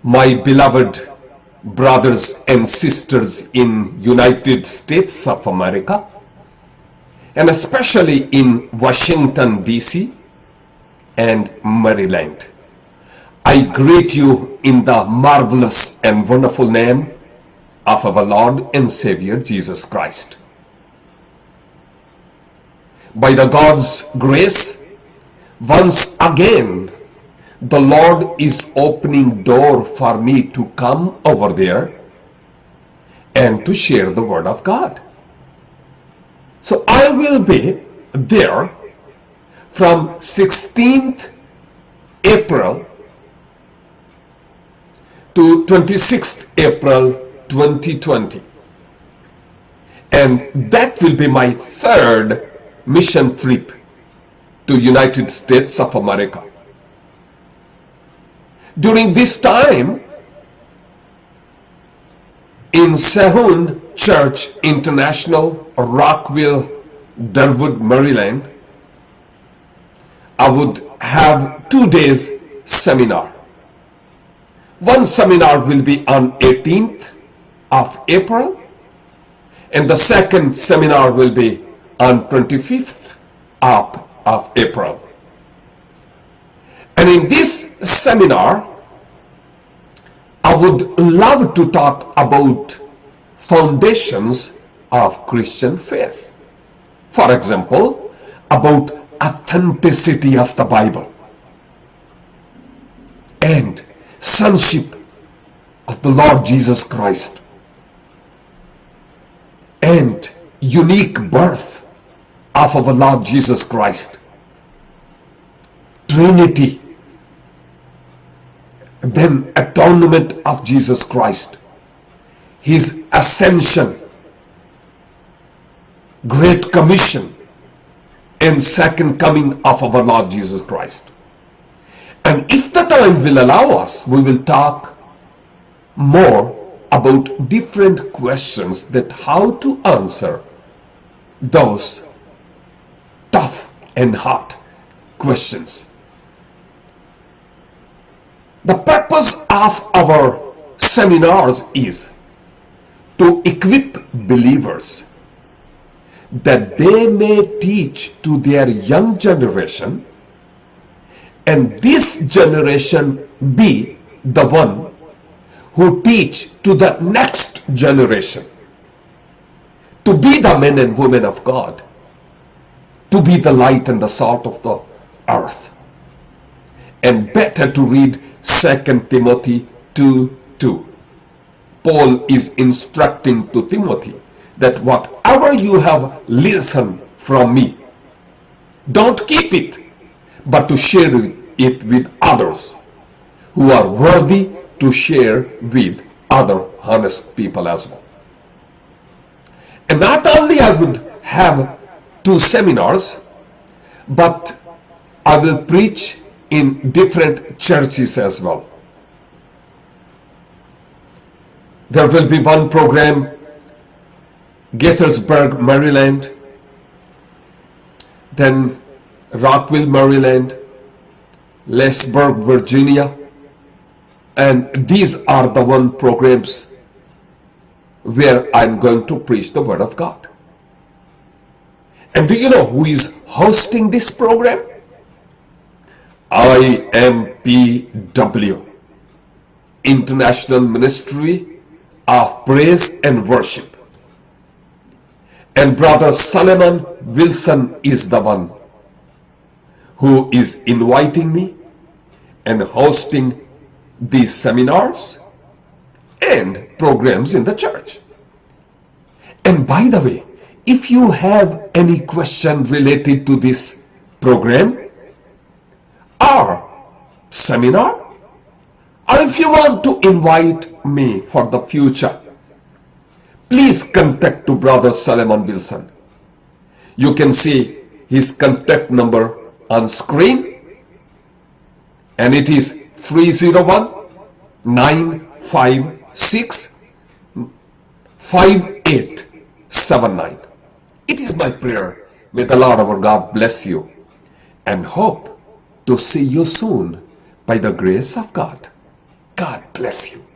My beloved brothers and sisters in United States of America, and especially in Washington, D.C. and Maryland, I greet you in the marvelous and wonderful name of our Lord and Savior Jesus Christ. By the God's grace, once again, the Lord is opening door for me to come over there and to share the Word of God. So I will be there from 16th April to 26th April 2020. And that will be my third mission trip to United States of America. During this time, in Sehun Church International, Rockville, Durwood, Maryland, I would have 2 days seminar. One seminar will be on 18th of April, and the second seminar will be on 25th of April. And in this seminar, I would love to talk about foundations of Christian faith. For example, about authenticity of the Bible and sonship of the Lord Jesus Christ and unique birth of our Lord Jesus Christ, Trinity, then atonement of Jesus Christ, his ascension, great commission, and second coming of our Lord Jesus Christ. And if the time will allow us, we will talk more about different questions, that how to answer those tough and hard questions. The purpose of our seminars is to equip believers that they may teach to their young generation, and this generation be the one who teach to the next generation, to be the men and women of God, to be the light and the salt of the earth. And better to read 2 Timothy 2:2. Paul is instructing to Timothy that whatever you have listened from me, don't keep it, but to share it with others who are worthy to share with other honest people as well. And not only I would have 2 seminars, but I will preach in different churches as well. There will be one program, Gaithersburg, Maryland, then Rockville, Maryland, Leesburg, Virginia, and these are the one programs where I'm going to preach the Word of God. And do you know who is hosting this program? IMPW, International Ministry of Praise and Worship. And Brother Solomon Wilson is the one who is inviting me and hosting these seminars and programs in the church. And by the way, if you have any question related to this program or seminar, or if you want to invite me for the future, please contact to Brother Solomon Wilson. You can see his contact number on screen, and it is 301-956-5879. It is my prayer, may the Lord our God bless you, and hope to see you soon by the grace of God. God bless. bless you.